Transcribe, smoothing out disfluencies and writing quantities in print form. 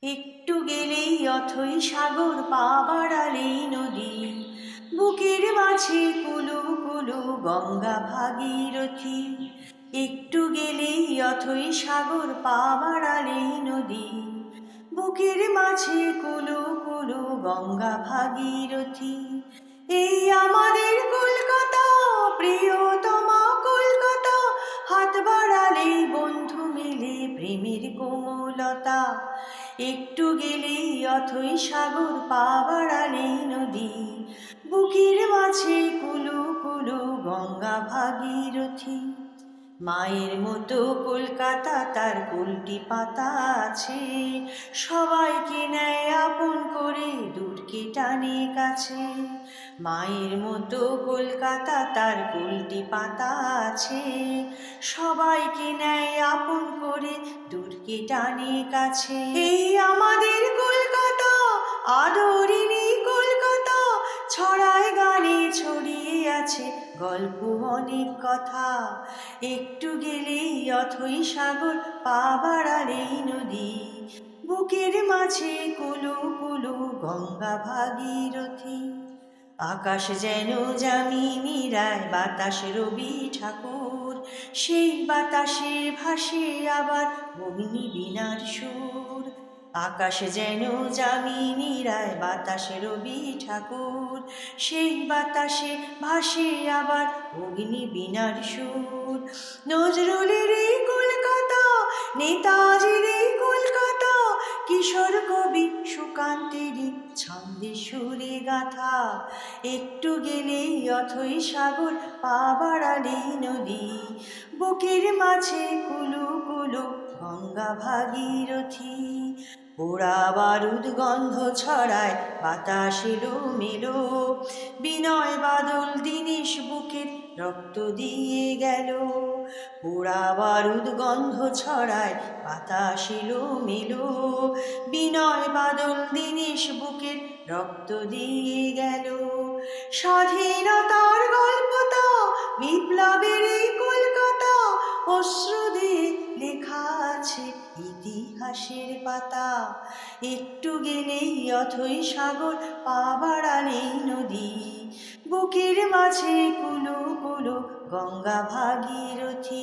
একটু গেলেই অথই সাগর, পা বাড়ালেই নদী, বুকের মাঝে কুলু কুলু গঙ্গা ভাগীরথী। একটু গেলেই অথই সাগর, পা বাড়ালেই নদী, বুকের মাঝে কুলু কুলু গঙ্গা ভাগীরথী। এই আমাদের কলকাতা, প্রিয়তমা কলকাতা, হাত বাড়ালেই বন্ধু মেলে প্রেমের কোমলতা। একটু গেলেই অথই সাগর, পা বাড়ালেই নদী, বুকের মাঝে কুলু কুলু গঙ্গা ভাগীরথী। মায়ের মতো কলকাতা, তার কুলটি পাতা আছে, সবাইকে নেয় আপন করে, দূরকে টানে কাছে। মায়ের মতো কলকাতা, তার কুলটি পাতা আছে, সবাইকে নেয় আপন করে, দূরকে টানে কাছে। এই আমাদের কলকাতা, আদরিনী কলকাতা, ছড়ায় গানে ছড়িয়ে আছে গল্প অনেক কথা। একটু গেলেই অথই সাগর, পা বাড়ালেই নদী, বুকের মাঝে কুলু কুলু গঙ্গা ভাগীরথী। আকাশ যেন যামিনী রায়, বাতাস রবি ঠাকুর, সেই বাতাসে ভাসে আবার অগ্নি বীণার সুর। আকাশ যেন যামিনী রায়, বাতাস রবি ঠাকুর, সেই বাতাসে ভাসে আবার অগ্নি বীণার সুর। নজরুলের এই কলকাতা, নেতাজির এই কলকাতা, কিশোর কবি সুকান্তেরই ছন্দে সুরে গাথা। একটু গেলেই অথই সাগর, পা বাড়ালেই নদী, বুকের মাঝে কুলু কুলু গঙ্গা ভাগীরথী। পোড়া বারুদ গন্ধ ছড়ায় বাতাস এলো মেলো, বিনয় বাদল দীনেশ বুকের রক্ত দিয়ে গেল। পোড়া বারুদ গন্ধ ছড়ায় বাতাস এলো মেলো, বিনয় বাদল দীনেশ বুকের রক্ত দিয়ে গেল। স্বাধীনতার গল্পটা, বিপ্লবের এই কলকাতা, অশ্রু দিয়ে লেখা আছে ইতিহাসের পাতা। একটু গেলেই অথই সাগর, পা বাড়ালেই নদী, বুকের মাঝে কুলু কুলু গঙ্গা ভাগীরথী।